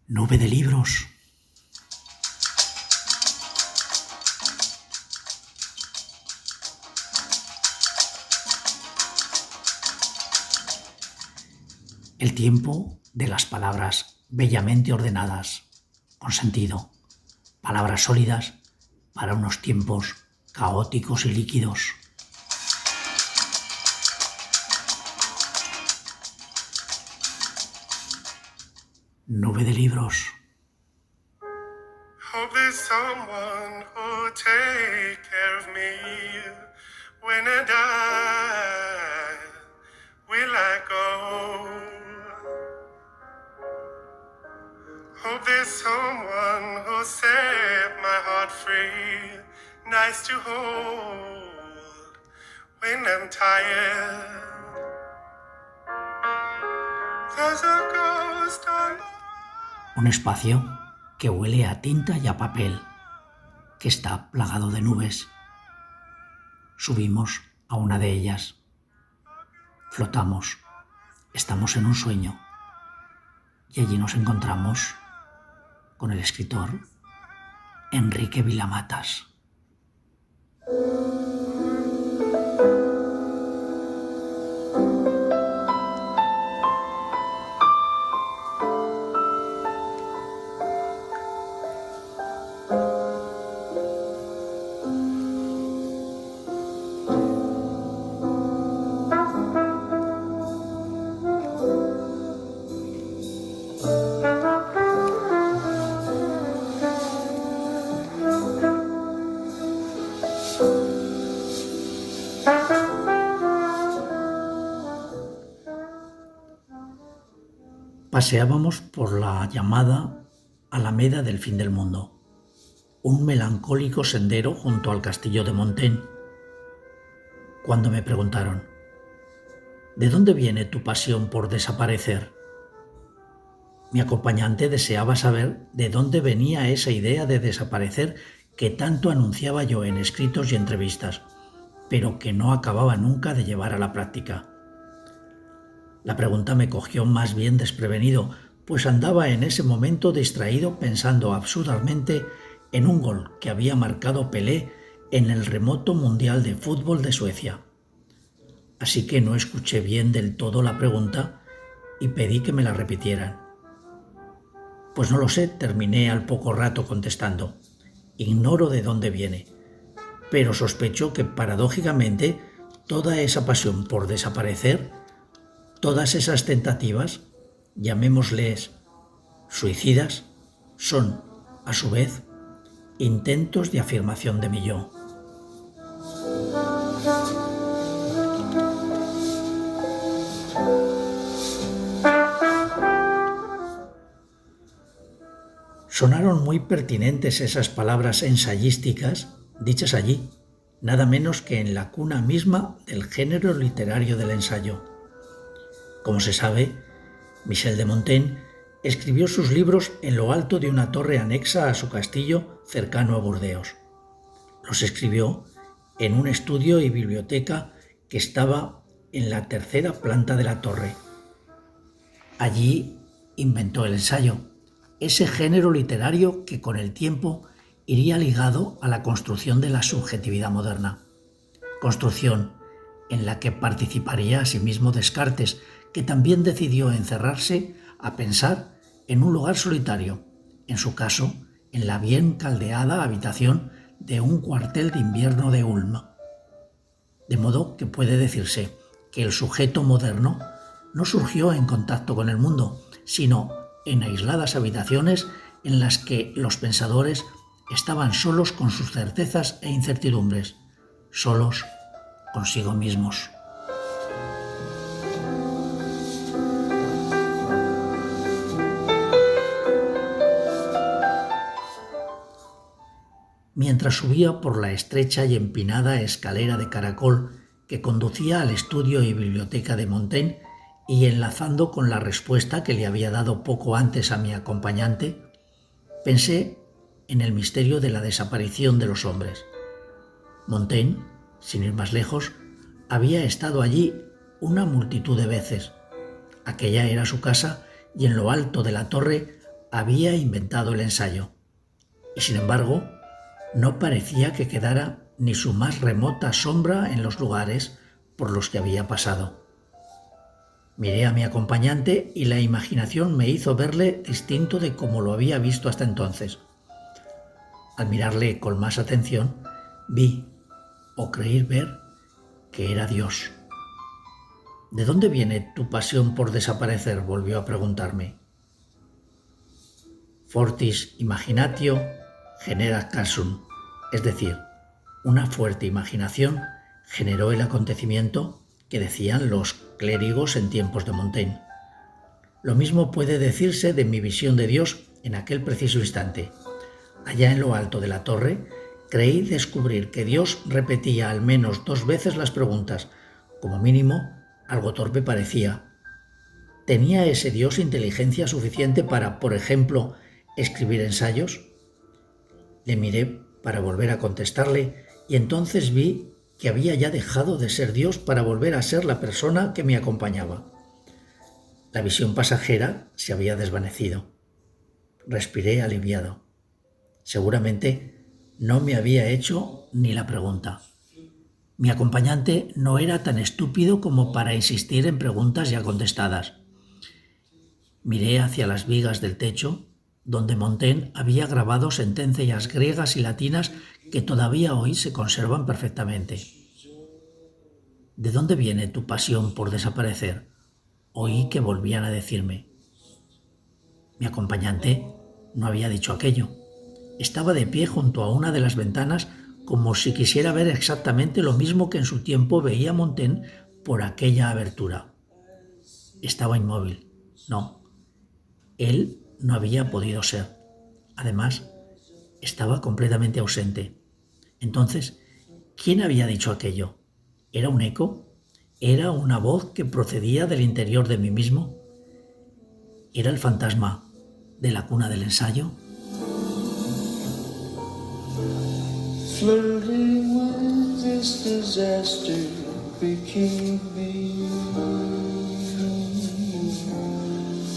Nube de libros. El tiempo de las palabras bellamente ordenadas, con sentido. Palabras sólidas para unos tiempos caóticos y líquidos. Nube de libros. Hope there's someone who'll take care of me when I die. Will I go? Hope there's someone who'll set my heart free, nice to hold when I'm tired. There's a ghost on Un espacio que huele a tinta y a papel, que está plagado de nubes. Subimos a una de ellas. Flotamos. Estamos en un sueño. Y allí nos encontramos con el escritor Enrique Vilamatas. Paseábamos por la llamada Alameda del Fin del Mundo, un melancólico sendero junto al castillo de Montaigne, cuando me preguntaron: ¿de dónde viene tu pasión por desaparecer? Mi acompañante deseaba saber de dónde venía esa idea de desaparecer que tanto anunciaba yo en escritos y entrevistas, pero que no acababa nunca de llevar a la práctica. La pregunta me cogió más bien desprevenido, pues andaba en ese momento distraído pensando absurdamente en un gol que había marcado Pelé en el remoto Mundial de Fútbol de Suecia. Así que no escuché bien del todo la pregunta y pedí que me la repitieran. Pues no lo sé, terminé al poco rato contestando. Ignoro de dónde viene, pero sospecho que paradójicamente toda esa pasión por desaparecer, todas esas tentativas, llamémosles suicidas, son, a su vez, intentos de afirmación de mi yo. Sonaron muy pertinentes esas palabras ensayísticas dichas allí, nada menos que en la cuna misma del género literario del ensayo. Como se sabe, Michel de Montaigne escribió sus libros en lo alto de una torre anexa a su castillo cercano a Burdeos. Los escribió en un estudio y biblioteca que estaba en la tercera planta de la torre. Allí inventó el ensayo, ese género literario que con el tiempo iría ligado a la construcción de la subjetividad moderna. Construcción en la que participaría asimismo Descartes, que también decidió encerrarse a pensar en un lugar solitario, en su caso, en la bien caldeada habitación de un cuartel de invierno de Ulm. De modo que puede decirse que el sujeto moderno no surgió en contacto con el mundo, sino en aisladas habitaciones en las que los pensadores estaban solos con sus certezas e incertidumbres, solos consigo mismos. Mientras subía por la estrecha y empinada escalera de caracol que conducía al estudio y biblioteca de Montaigne, y enlazando con la respuesta que le había dado poco antes a mi acompañante, pensé en el misterio de la desaparición de los hombres. Montaigne, sin ir más lejos, había estado allí una multitud de veces. Aquella era su casa y en lo alto de la torre había inventado el ensayo, y sin embargo no parecía que quedara ni su más remota sombra en los lugares por los que había pasado. Miré a mi acompañante y la imaginación me hizo verle distinto de como lo había visto hasta entonces. Al mirarle con más atención, vi, o creí ver, que era Dios. ¿De dónde viene tu pasión por desaparecer?, volvió a preguntarme. Fortis imaginatio genera casum, es decir, una fuerte imaginación generó el acontecimiento que decían los clérigos en tiempos de Montaigne. Lo mismo puede decirse de mi visión de Dios en aquel preciso instante. Allá en lo alto de la torre, creí descubrir que Dios repetía al menos 2 veces las preguntas. Como mínimo, algo torpe parecía. ¿Tenía ese Dios inteligencia suficiente para, por ejemplo, escribir ensayos? Le miré para volver a contestarle y entonces vi que había ya dejado de ser Dios para volver a ser la persona que me acompañaba. La visión pasajera se había desvanecido. Respiré aliviado. Seguramente no me había hecho ni la pregunta. Mi acompañante no era tan estúpido como para insistir en preguntas ya contestadas. Miré hacia las vigas del techo, donde Montaigne había grabado sentencias griegas y latinas que todavía hoy se conservan perfectamente. ¿De dónde viene tu pasión por desaparecer?, oí que volvían a decirme. Mi acompañante no había dicho aquello. Estaba de pie junto a una de las ventanas como si quisiera ver exactamente lo mismo que en su tiempo veía Montaigne por aquella abertura. Estaba inmóvil. No, él no había podido ser. Además, estaba completamente ausente. Entonces, ¿quién había dicho aquello? ¿Era un eco? ¿Era una voz que procedía del interior de mí mismo? ¿Era el fantasma de la cuna del ensayo? Flirting with this disaster became me.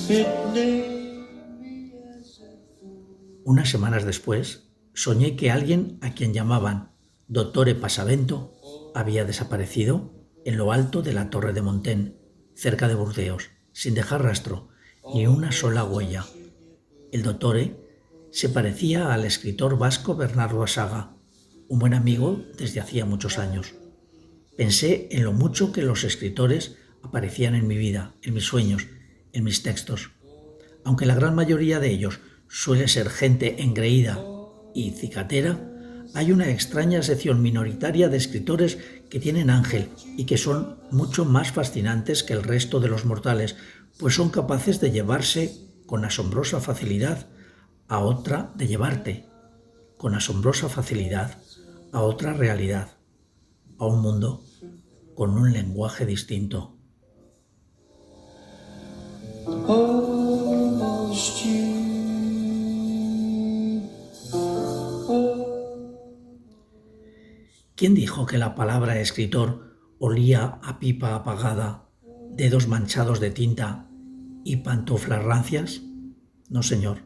It named me as a fool. Unas semanas después, soñé que alguien a quien llamaban Dottore Pasavento había desaparecido en lo alto de la torre de Montaigne, cerca de Burdeos, sin dejar rastro, ni una sola huella. El Dottore se parecía al escritor vasco Bernardo Asaga, un buen amigo desde hacía muchos años. Pensé en lo mucho que los escritores aparecían en mi vida, en mis sueños, en mis textos. Aunque la gran mayoría de ellos suele ser gente engreída y cicatera, hay una extraña sección minoritaria de escritores que tienen ángel y que son mucho más fascinantes que el resto de los mortales, pues son capaces de llevarse con asombrosa facilidad a otra, de llevarte con asombrosa facilidad a otra realidad, a un mundo con un lenguaje distinto. Almost you. ¿Quién dijo que la palabra escritor olía a pipa apagada, dedos manchados de tinta y pantuflas rancias? No, señor.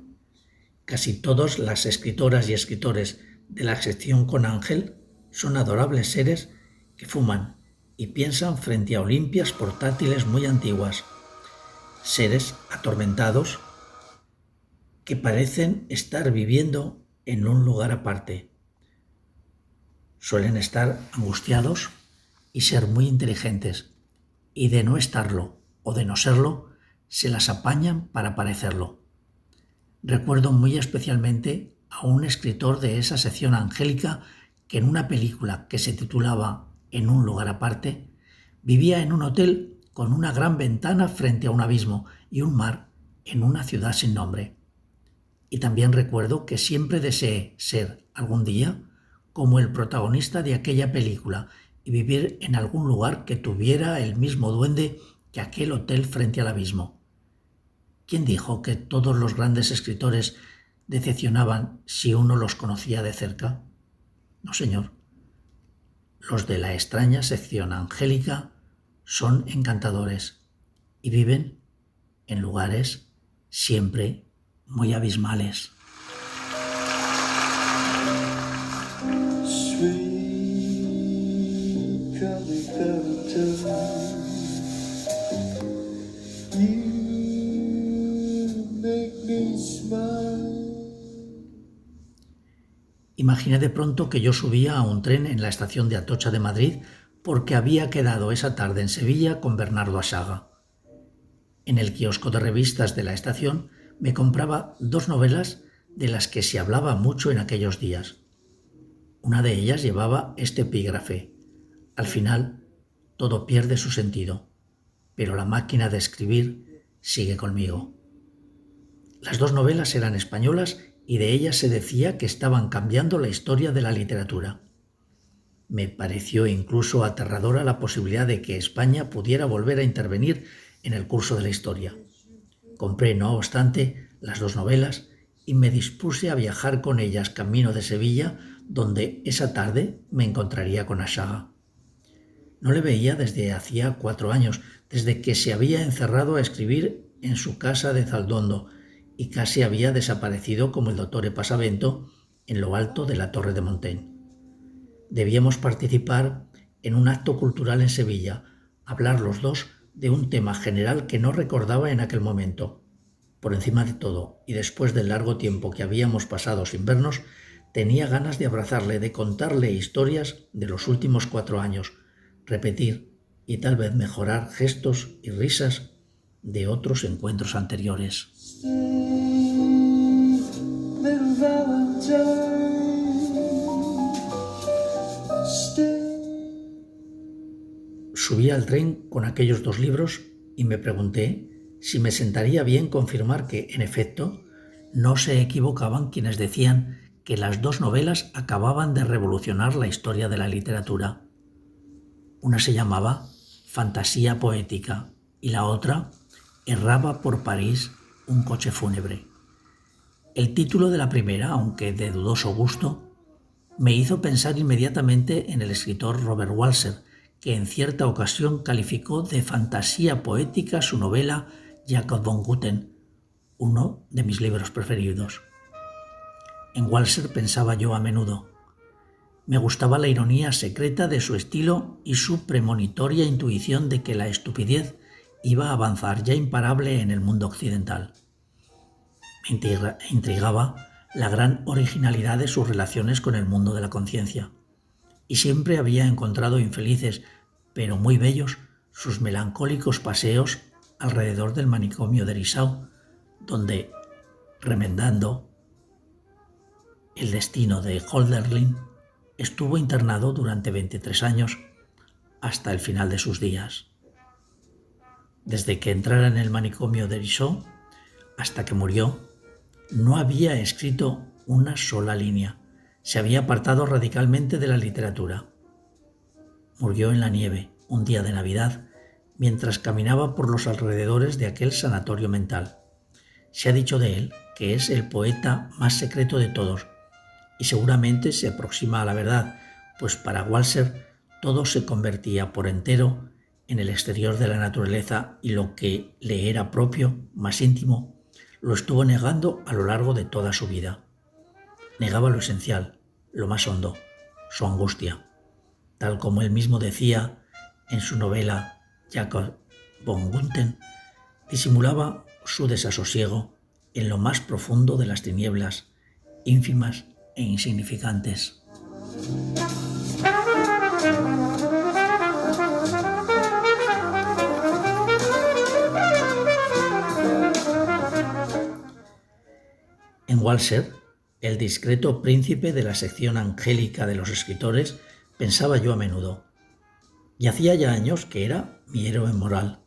Casi todas las escritoras y escritores de la sección con ángel son adorables seres que fuman y piensan frente a Olimpias portátiles muy antiguas. Seres atormentados que parecen estar viviendo en un lugar aparte. Suelen estar angustiados y ser muy inteligentes, y de no estarlo o de no serlo, se las apañan para parecerlo. Recuerdo muy especialmente a un escritor de esa sección angélica que en una película que se titulaba En un lugar aparte, vivía en un hotel con una gran ventana frente a un abismo y un mar en una ciudad sin nombre. Y también recuerdo que siempre deseé ser algún día como el protagonista de aquella película y vivir en algún lugar que tuviera el mismo duende que aquel hotel frente al abismo. ¿Quién dijo que todos los grandes escritores decepcionaban si uno los conocía de cerca? No, señor. Los de la extraña sección angélica son encantadores y viven en lugares siempre muy abismales. Sweet California, you make me smile. Imaginé de pronto que yo subía a un tren en la estación de Atocha de Madrid porque había quedado esa tarde en Sevilla con Bernardo Assaga. En el kiosco de revistas de la estación me compraba 2 novelas de las que se hablaba mucho en aquellos días. Una de ellas llevaba este epígrafe: al final todo pierde su sentido, pero la máquina de escribir sigue conmigo. Las 2 novelas eran españolas y de ellas se decía que estaban cambiando la historia de la literatura. Me pareció incluso aterradora la posibilidad de que España pudiera volver a intervenir en el curso de la historia. Compré, no obstante, las 2 novelas y me dispuse a viajar con ellas camino de Sevilla, donde esa tarde me encontraría con Assaga. No le veía desde hacía 4 años, desde que se había encerrado a escribir en su casa de Zaldondo y casi había desaparecido como el dottore Pasavento en lo alto de la Torre de Montaigne. Debíamos participar en un acto cultural en Sevilla, hablar los dos de un tema general que no recordaba en aquel momento. Por encima de todo, y después del largo tiempo que habíamos pasado sin vernos, tenía ganas de abrazarle, de contarle historias de los últimos 4 años, repetir y tal vez mejorar gestos y risas de otros encuentros anteriores. Little Valentine, stay. Subí al tren con aquellos 2 libros y me pregunté si me sentaría bien confirmar que, en efecto, no se equivocaban quienes decían que las 2 novelas acababan de revolucionar la historia de la literatura. Una se llamaba Fantasía poética y la otra Erraba por París un coche fúnebre. El título de la primera, aunque de dudoso gusto, me hizo pensar inmediatamente en el escritor Robert Walser, que en cierta ocasión calificó de fantasía poética su novela Jacob von Gutten, uno de mis libros preferidos. En Walser pensaba yo a menudo. Me gustaba la ironía secreta de su estilo y su premonitoria intuición de que la estupidez iba a avanzar ya imparable en el mundo occidental. Me intrigaba la gran originalidad de sus relaciones con el mundo de la conciencia, y siempre había encontrado infelices, pero muy bellos, sus melancólicos paseos alrededor del manicomio de Herisau, donde, remendando el destino de Hölderlin, estuvo internado durante 23 años hasta el final de sus días. Desde que entrara en el manicomio de Herisau hasta que murió, no había escrito una sola línea. Se había apartado radicalmente de la literatura. Murió en la nieve, un día de Navidad, mientras caminaba por los alrededores de aquel sanatorio mental. Se ha dicho de él que es el poeta más secreto de todos, y seguramente se aproxima a la verdad, pues para Walser todo se convertía por entero en el exterior de la naturaleza y lo que le era propio, más íntimo, lo estuvo negando a lo largo de toda su vida. Negaba lo esencial, lo más hondo, su angustia. Tal como él mismo decía en su novela Jacob von Gutten, disimulaba su desasosiego en lo más profundo de las tinieblas, ínfimas e insignificantes. En Walser, el discreto príncipe de la sección angélica de los escritores, pensaba yo a menudo. Y hacía ya años que era mi héroe moral.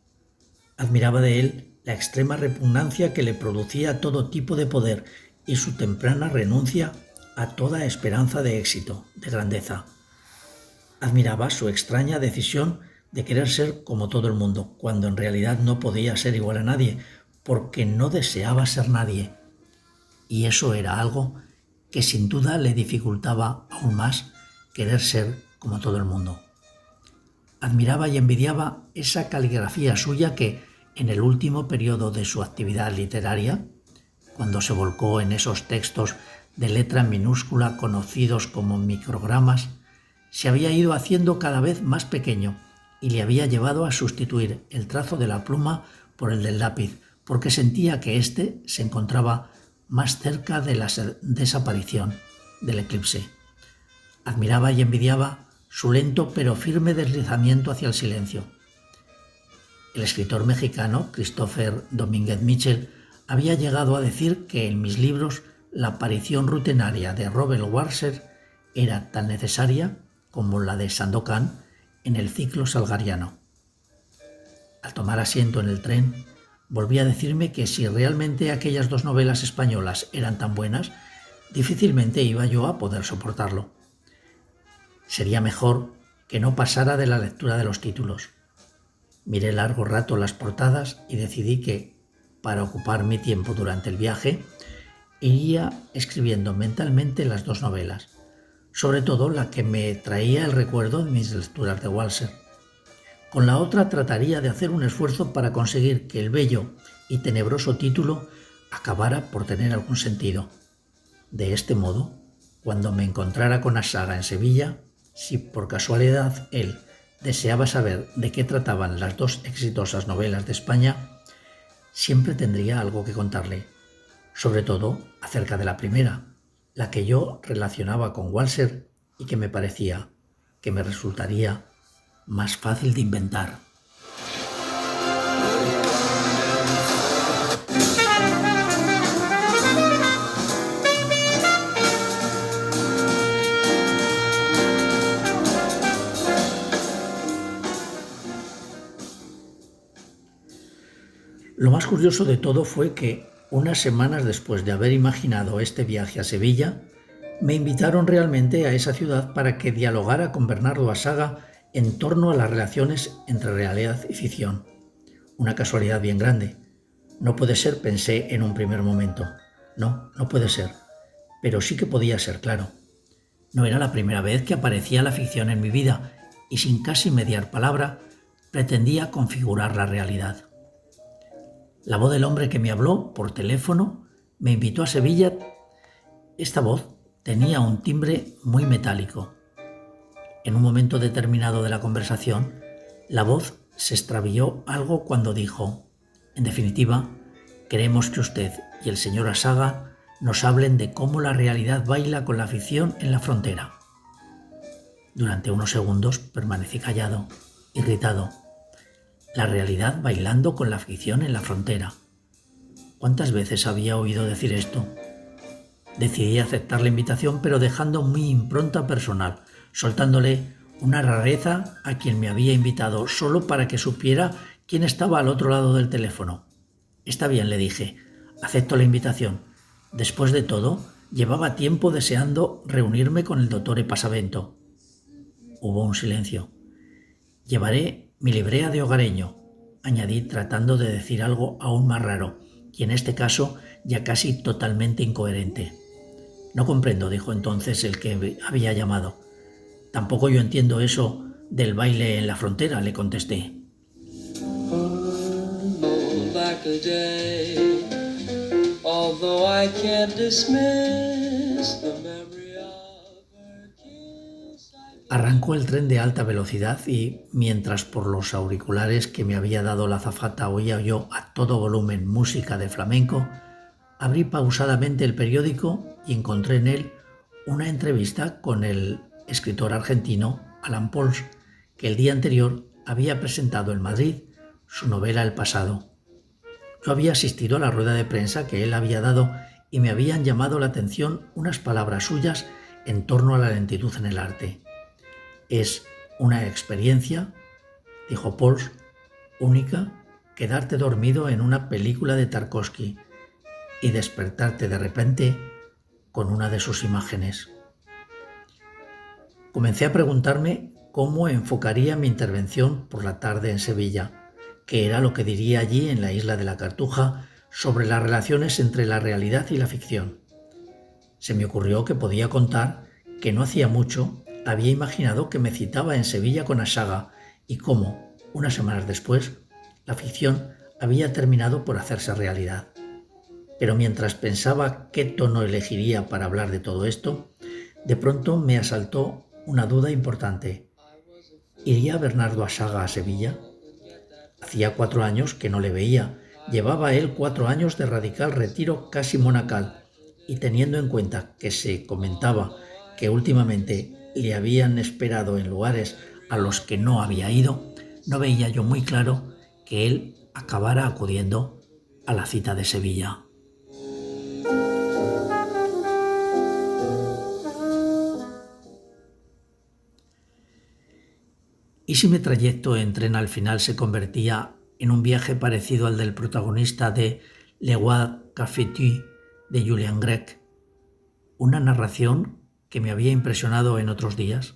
Admiraba de él la extrema repugnancia que le producía todo tipo de poder y su temprana renuncia a toda esperanza de éxito, de grandeza. Admiraba su extraña decisión de querer ser como todo el mundo, cuando en realidad no podía ser igual a nadie, porque no deseaba ser nadie. Y eso era algo que sin duda le dificultaba aún más querer ser como todo el mundo. Admiraba y envidiaba esa caligrafía suya que, en el último periodo de su actividad literaria, cuando se volcó en esos textos de letra minúscula conocidos como microgramas, se había ido haciendo cada vez más pequeño y le había llevado a sustituir el trazo de la pluma por el del lápiz, porque sentía que éste se encontraba más cerca de la desaparición, del eclipse. Admiraba y envidiaba su lento pero firme deslizamiento hacia el silencio. El escritor mexicano Christopher Domínguez Mitchell había llegado a decir que en mis libros la aparición rutinaria de Robert Walser era tan necesaria como la de Sandokan en el ciclo salgariano. Al tomar asiento en el tren, volví a decirme que si realmente aquellas dos novelas españolas eran tan buenas, difícilmente iba yo a poder soportarlo. Sería mejor que no pasara de la lectura de los títulos. Miré largo rato las portadas y decidí que, para ocupar mi tiempo durante el viaje, iría escribiendo mentalmente las dos novelas, sobre todo la que me traía el recuerdo de mis lecturas de Walser. Con la otra trataría de hacer un esfuerzo para conseguir que el bello y tenebroso título acabara por tener algún sentido. De este modo, cuando me encontrara con Asaga en Sevilla, si por casualidad él deseaba saber de qué trataban las dos exitosas novelas de España, siempre tendría algo que contarle, sobre todo acerca de la primera, la que yo relacionaba con Walser y que me parecía que me resultaría más fácil de inventar. Lo más curioso de todo fue que, unas semanas después de haber imaginado este viaje a Sevilla, me invitaron realmente a esa ciudad para que dialogara con Bernardo Asaga en torno a las relaciones entre realidad y ficción. Una casualidad bien grande. No puede ser, pensé en un primer momento. No puede ser. Pero sí que podía ser, claro. No era la primera vez que aparecía la ficción en mi vida y sin casi mediar palabra pretendía configurar la realidad. La voz del hombre que me habló por teléfono me invitó a Sevilla. Esta voz tenía un timbre muy metálico. En un momento determinado de la conversación, la voz se extravió algo cuando dijo: en definitiva, queremos que usted y el señor Asaga nos hablen de cómo la realidad baila con la ficción en la frontera. Durante unos segundos permanecí callado, irritado. La realidad bailando con la ficción en la frontera. ¿Cuántas veces había oído decir esto? Decidí aceptar la invitación, pero dejando mi impronta personal, soltándole una rareza a quien me había invitado solo para que supiera quién estaba al otro lado del teléfono. Está bien, le dije, acepto la invitación. Después de todo, llevaba tiempo deseando reunirme con el doctor Epasavento. Hubo un silencio. Llevaré mi librea de hogareño, añadí tratando de decir algo aún más raro, y en este caso ya casi totalmente incoherente. No comprendo, dijo entonces el que había llamado. Tampoco yo entiendo eso del baile en la frontera, le contesté. Arrancó el tren de alta velocidad y, mientras por los auriculares que me había dado la azafata oía yo a todo volumen música de flamenco, abrí pausadamente el periódico y encontré en él una entrevista con el escritor argentino Alan Pauls, que el día anterior había presentado en Madrid su novela El pasado. Yo había asistido a la rueda de prensa que él había dado y me habían llamado la atención unas palabras suyas en torno a la lentitud en el arte. Es una experiencia, dijo Pauls, única, quedarte dormido en una película de Tarkovsky y despertarte de repente con una de sus imágenes. Comencé a preguntarme cómo enfocaría mi intervención por la tarde en Sevilla, qué era lo que diría allí en la isla de la Cartuja sobre las relaciones entre la realidad y la ficción. Se me ocurrió que podía contar que no hacía mucho había imaginado que me citaba en Sevilla con Asaga y cómo, unas semanas después, la ficción había terminado por hacerse realidad. Pero mientras pensaba qué tono elegiría para hablar de todo esto, de pronto me asaltó una duda importante. ¿Iría Bernardo Assaga a Sevilla? Hacía 4 años que no le veía. Llevaba él 4 años de radical retiro casi monacal, y teniendo en cuenta que se comentaba que últimamente le habían esperado en lugares a los que no había ido, no veía yo muy claro que él acabara acudiendo a la cita de Sevilla. ¿Y si mi trayecto en tren al final se convertía en un viaje parecido al del protagonista de Le Roi Cafetu de Julian Gregg? Una narración que me había impresionado en otros días.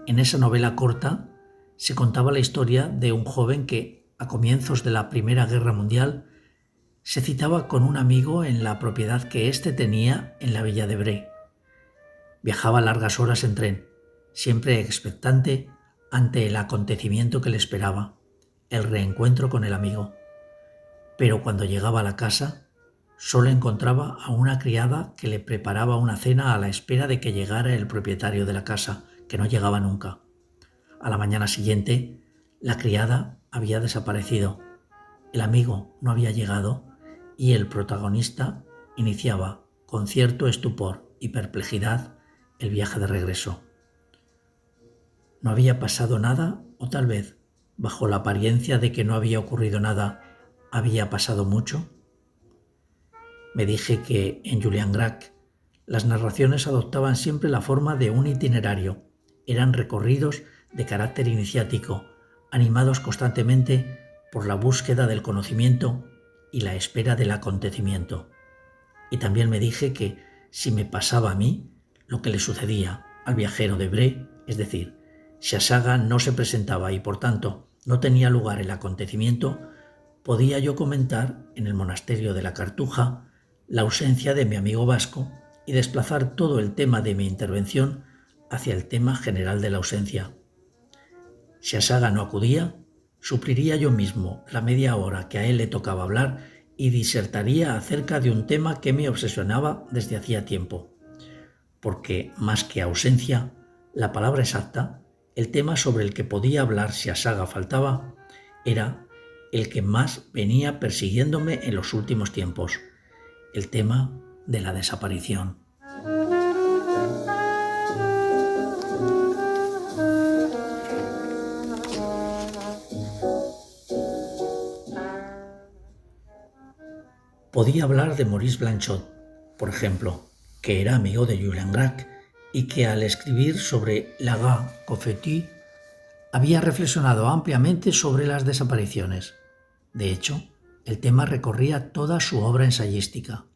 En esa novela corta se contaba la historia de un joven que, a comienzos de la Primera Guerra Mundial, se citaba con un amigo en la propiedad que éste tenía en la villa de Bray. Viajaba largas horas en tren, siempre expectante ante el acontecimiento que le esperaba, el reencuentro con el amigo. Pero cuando llegaba a la casa, solo encontraba a una criada que le preparaba una cena a la espera de que llegara el propietario de la casa, que no llegaba nunca. A la mañana siguiente, la criada había desaparecido, el amigo no había llegado y el protagonista iniciaba, con cierto estupor y perplejidad, el viaje de regreso. ¿No había pasado nada? O tal vez, bajo la apariencia de que no había ocurrido nada, había pasado mucho. Me dije que en Julian Gregg las narraciones adoptaban siempre la forma de un itinerario. Eran recorridos de carácter iniciático, animados constantemente por la búsqueda del conocimiento y la espera del acontecimiento. Y también me dije que si me pasaba a mí lo que le sucedía al viajero de Bray, es decir, si Assaga no se presentaba y por tanto no tenía lugar el acontecimiento, podía yo comentar en el monasterio de la Cartuja la ausencia de mi amigo vasco y desplazar todo el tema de mi intervención hacia el tema general de la ausencia. Si Assaga no acudía, supliría yo mismo la media hora que a él le tocaba hablar y disertaría acerca de un tema que me obsesionaba desde hacía tiempo. Porque, más que ausencia, la palabra exacta, el tema sobre el que podía hablar si Assaga faltaba, era el que más venía persiguiéndome en los últimos tiempos, el tema de la desaparición. Podía hablar de Maurice Blanchot, por ejemplo, que era amigo de Julian Gregg y que al escribir sobre La Roi Cafetu había reflexionado ampliamente sobre las desapariciones. De hecho, el tema recorría toda su obra ensayística.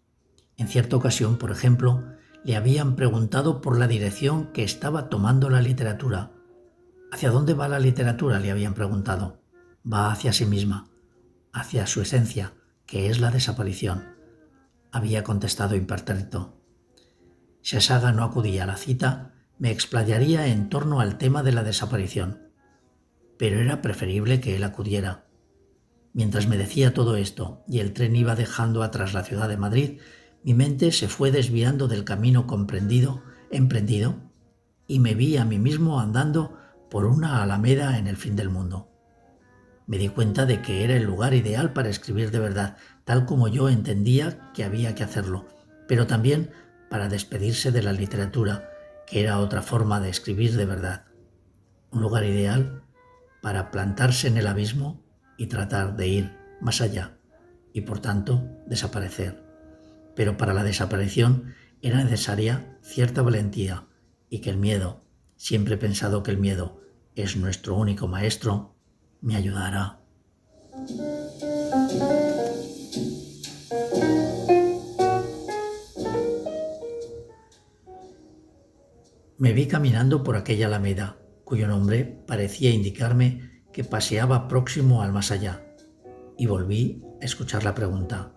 En cierta ocasión, por ejemplo, le habían preguntado por la dirección que estaba tomando la literatura. ¿Hacia dónde va la literatura?, le habían preguntado. Va hacia sí misma, hacia su esencia, que es la desaparición, había contestado impertérrito. Si Assaga no acudía a la cita, me explayaría en torno al tema de la desaparición. Pero era preferible que él acudiera. Mientras me decía todo esto y el tren iba dejando atrás la ciudad de Madrid, mi mente se fue desviando del camino emprendido, y me vi a mí mismo andando por una alameda en el fin del mundo. Me di cuenta de que era el lugar ideal para escribir de verdad, tal como yo entendía que había que hacerlo, pero también para despedirse de la literatura, que era otra forma de escribir de verdad. Un lugar ideal para plantarse en el abismo y tratar de ir más allá y, por tanto, desaparecer. Pero para la desaparición era necesaria cierta valentía y que el miedo, siempre he pensado que el miedo es nuestro único maestro, me ayudará. Me vi caminando por aquella alameda, cuyo nombre parecía indicarme que paseaba próximo al más allá, y volví a escuchar la pregunta.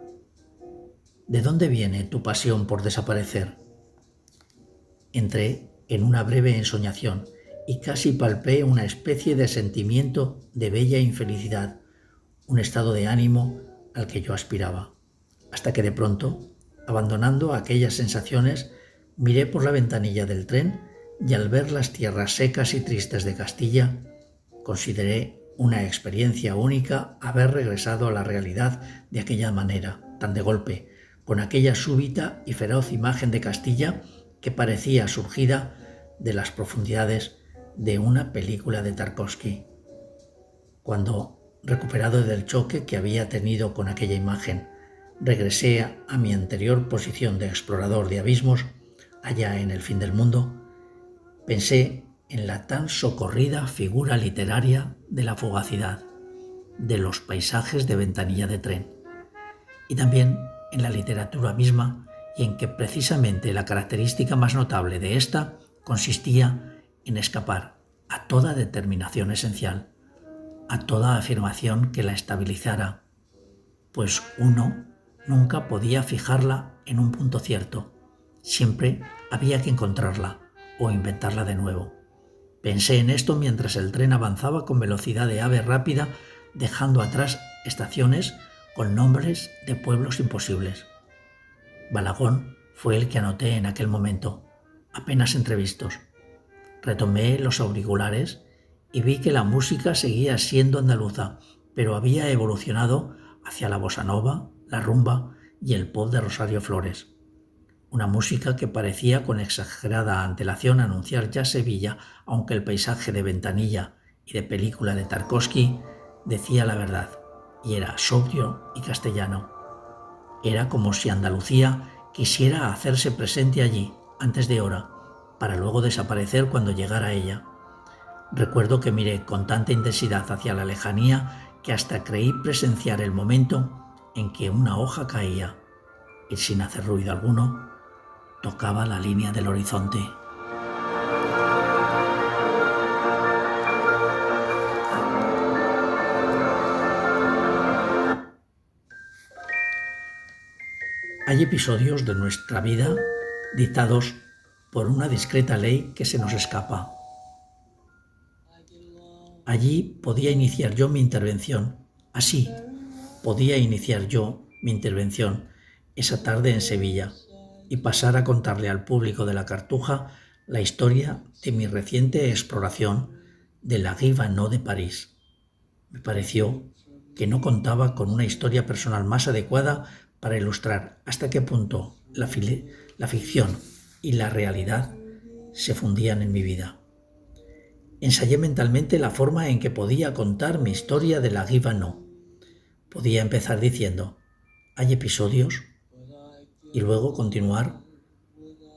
¿De dónde viene tu pasión por desaparecer? Entré en una breve ensoñación y casi palpé una especie de sentimiento de bella infelicidad, un estado de ánimo al que yo aspiraba. hasta que de pronto, abandonando aquellas sensaciones, miré por la ventanilla del tren y al ver las tierras secas y tristes de Castilla, consideré una experiencia única haber regresado a la realidad de aquella manera, tan de golpe, con aquella súbita y feroz imagen de Castilla que parecía surgida de las profundidades de una película de Tarkovsky. Cuando, recuperado del choque que había tenido con aquella imagen, regresé a mi anterior posición de explorador de abismos, allá en el fin del mundo, pensé en la tan socorrida figura literaria de la fugacidad, de los paisajes de ventanilla de tren, y también en la literatura misma, y en que precisamente la característica más notable de esta consistía en escapar a toda determinación esencial, a toda afirmación que la estabilizara, pues uno nunca podía fijarla en un punto cierto, siempre había que encontrarla o inventarla de nuevo. Pensé en esto mientras el tren avanzaba con velocidad de ave rápida, dejando atrás estaciones con nombres de pueblos imposibles. Balagón fue el que anoté en aquel momento, apenas entrevistos. Retomé los auriculares y vi que la música seguía siendo andaluza, pero había evolucionado hacia la bossa nova, la rumba y el pop de Rosario Flores. Una música que parecía con exagerada antelación anunciar ya Sevilla, aunque el paisaje de ventanilla y de película de Tarkovsky decía la verdad, y era sobrio y castellano. Era como si Andalucía quisiera hacerse presente allí, antes de hora, para luego desaparecer cuando llegara ella. Recuerdo que miré con tanta intensidad hacia la lejanía que hasta creí presenciar el momento en que una hoja caía y sin hacer ruido alguno tocaba la línea del horizonte. Hay episodios de nuestra vida dictados por una discreta ley que se nos escapa. Allí podía iniciar yo mi intervención. Así podía iniciar yo mi intervención esa tarde en Sevilla y pasar a contarle al público de la Cartuja la historia de mi reciente exploración de la Gui Vanneau de París. Me pareció que no contaba con una historia personal más adecuada para ilustrar hasta qué punto la ficción y la realidad se fundían en mi vida. Ensayé mentalmente la forma en que podía contar mi historia de la Gui Vanneau. Podía empezar diciendo, hay episodios, y luego continuar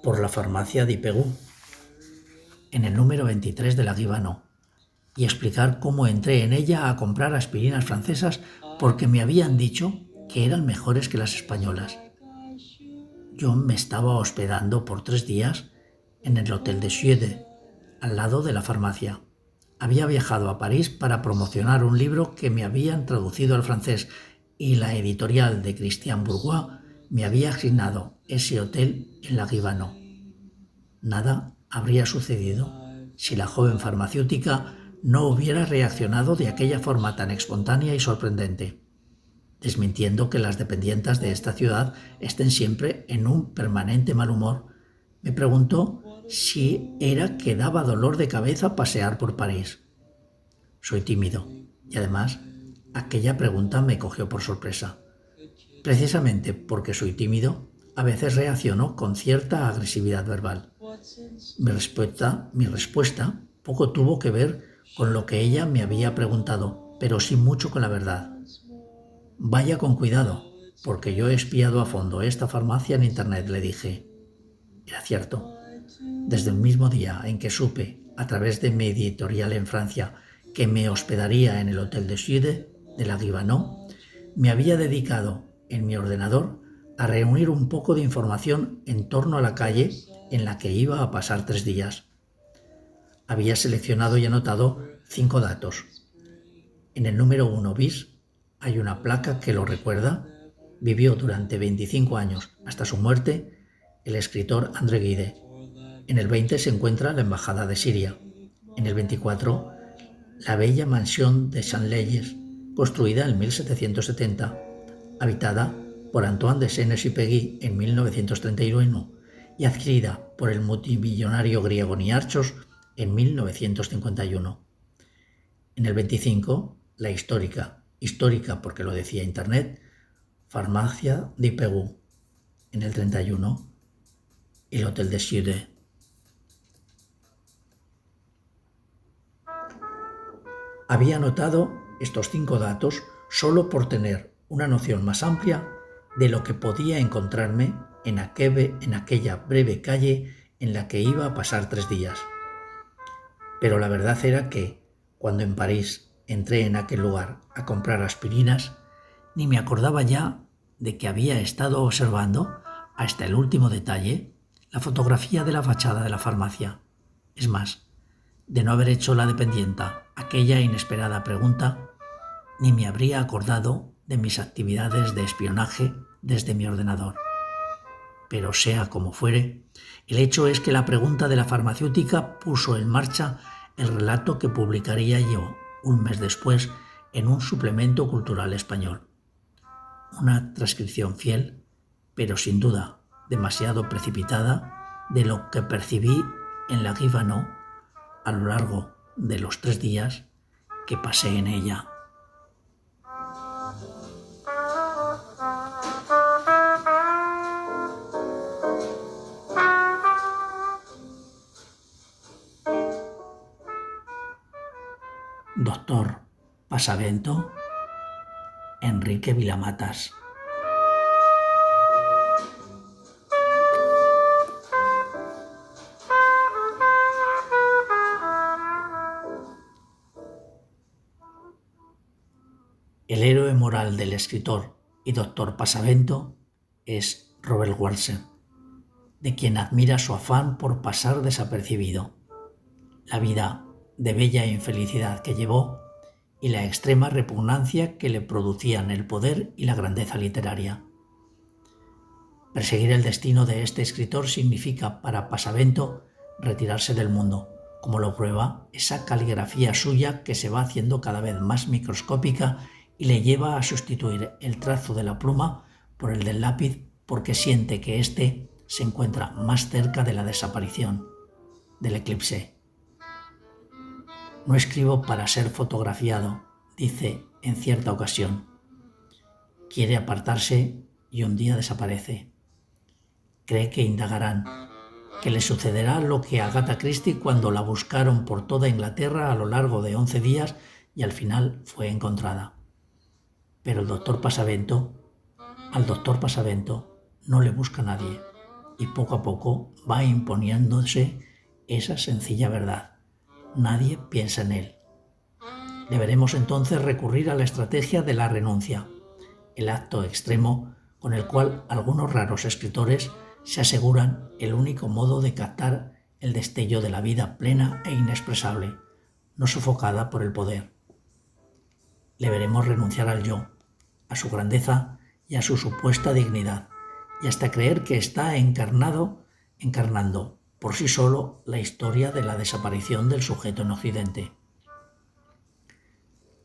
por la farmacia de Ipegú, en el número 23 de la Gui Vanneau, y explicar cómo entré en ella a comprar aspirinas francesas porque me habían dicho que eran mejores que las españolas. Yo me estaba hospedando por 3 días en el Hotel de Suède, al lado de la farmacia. Había viajado a París para promocionar un libro que me habían traducido al francés y la editorial de Christian Bourgois me había asignado ese hotel en la Gui Vanneau. Nada habría sucedido si la joven farmacéutica no hubiera reaccionado de aquella forma tan espontánea y sorprendente, desmintiendo que las dependientas de esta ciudad estén siempre en un permanente mal humor. Me preguntó si era que daba dolor de cabeza pasear por París. Soy tímido y además aquella pregunta me cogió por sorpresa. Precisamente porque soy tímido, a veces reacciono con cierta agresividad verbal. Mi respuesta poco tuvo que ver con lo que ella me había preguntado, pero sí mucho con la verdad. Vaya con cuidado, porque yo he espiado a fondo esta farmacia en internet, le dije. Era cierto. Desde el mismo día en que supe, a través de mi editorial en Francia, que me hospedaría en el Hotel de Suède de la Gui Vanneau, me había dedicado en mi ordenador a reunir un poco de información en torno a la calle en la que iba a pasar 3 días. Había seleccionado y anotado 5 datos. En el número 1 bis hay una placa que lo recuerda. Vivió durante 25 años, hasta su muerte, el escritor André Gide. En el 20 se encuentra la Embajada de Siria. En el 24, la bella mansión de Chanleyes, construida en 1770, habitada por Antoine de Saint-Exupéry en 1931 y adquirida por el multimillonario griego Niarchos en 1951. En el 25, la histórica porque lo decía Internet, Farmacia de Pérou. En el 31, el Hotel de Ciudad. Había anotado estos 5 datos solo por tener una noción más amplia de lo que podía encontrarme en aquella breve calle en la que iba a pasar 3 días. Pero la verdad era que, cuando en París entré en aquel lugar a comprar aspirinas, ni me acordaba ya de que había estado observando, hasta el último detalle, la fotografía de la fachada de la farmacia. Es más, de no haber hecho la dependienta aquella inesperada pregunta, ni me habría acordado de mis actividades de espionaje desde mi ordenador. Pero sea como fuere, el hecho es que la pregunta de la farmacéutica puso en marcha el relato que publicaría yo un mes después en un suplemento cultural español. Una transcripción fiel, pero sin duda demasiado precipitada, de lo que percibí en la Guivanó a lo largo de los 3 días que pasé en ella. Doctor Pasavento, Enrique Vilamatas. El héroe moral del escritor y doctor Pasavento es Robert Walser, de quien admira su afán por pasar desapercibido, la vida de bella infelicidad que llevó y la extrema repugnancia que le producían el poder y la grandeza literaria. Perseguir el destino de este escritor significa para Pasavento retirarse del mundo, como lo prueba esa caligrafía suya que se va haciendo cada vez más microscópica y le lleva a sustituir el trazo de la pluma por el del lápiz porque siente que éste se encuentra más cerca de la desaparición, del eclipse. No escribo para ser fotografiado, dice en cierta ocasión. Quiere apartarse y un día desaparece. Cree que indagarán, que le sucederá lo que a Agatha Christie cuando la buscaron por toda Inglaterra a lo largo de 11 días y al final fue encontrada. Pero al doctor Pasavento no le busca nadie y poco a poco va imponiéndose esa sencilla verdad. Nadie piensa en él. Deberemos entonces recurrir a la estrategia de la renuncia, el acto extremo con el cual algunos raros escritores se aseguran el único modo de captar el destello de la vida plena e inexpresable, no sofocada por el poder. Le veremos renunciar al yo, a su grandeza y a su supuesta dignidad, y hasta creer que está encarnando por sí solo la historia de la desaparición del sujeto en Occidente.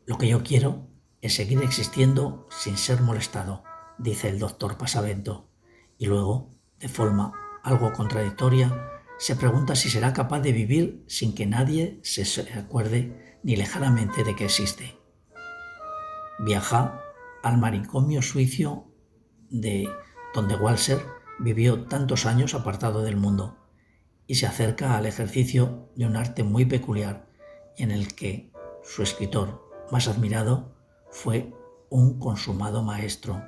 Lo que yo quiero es seguir existiendo sin ser molestado, dice el doctor Pasavento, y luego, de forma algo contradictoria, se pregunta si será capaz de vivir sin que nadie se acuerde ni lejanamente de que existe. Viaja al manicomio suizo donde Walser vivió tantos años apartado del mundo y se acerca al ejercicio de un arte muy peculiar y en el que su escritor más admirado fue un consumado maestro,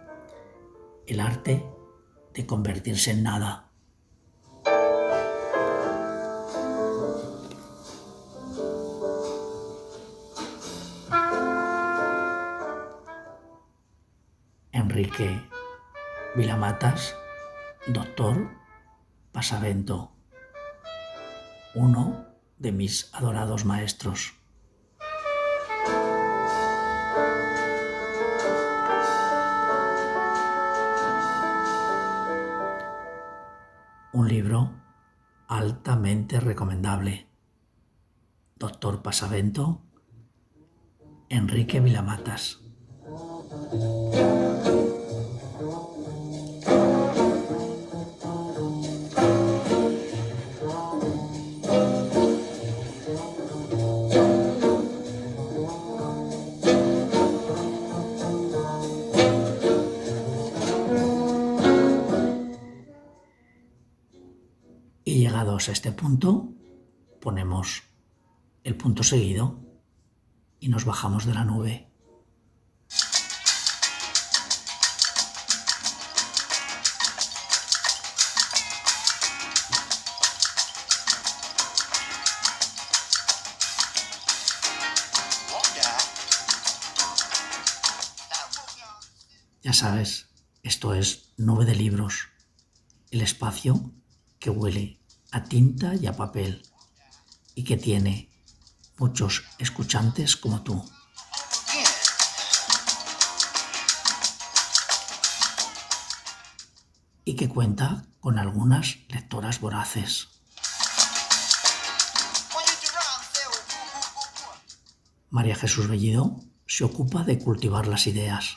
el arte de convertirse en nada. Enrique Vilamatas, doctor Pasavento, uno de mis adorados maestros. Un libro altamente recomendable. Doctor Pasavento, Enrique Vilamatas. Y llegados a este punto, ponemos el punto seguido y nos bajamos de la nube. Ya sabes, esto es Nube de Libros, el espacio que huele a tinta y a papel y que tiene muchos escuchantes como tú. Y que cuenta con algunas lectoras voraces. María Jesús Bellido se ocupa de cultivar las ideas.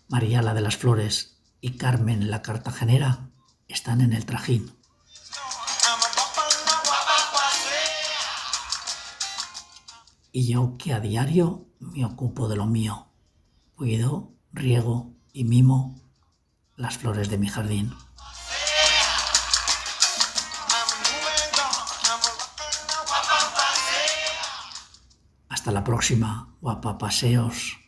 María la de las Flores y Carmen la Cartagenera están en el trajín. Y yo que a diario me ocupo de lo mío, cuido, riego y mimo las flores de mi jardín. Hasta la próxima, guapa paseos.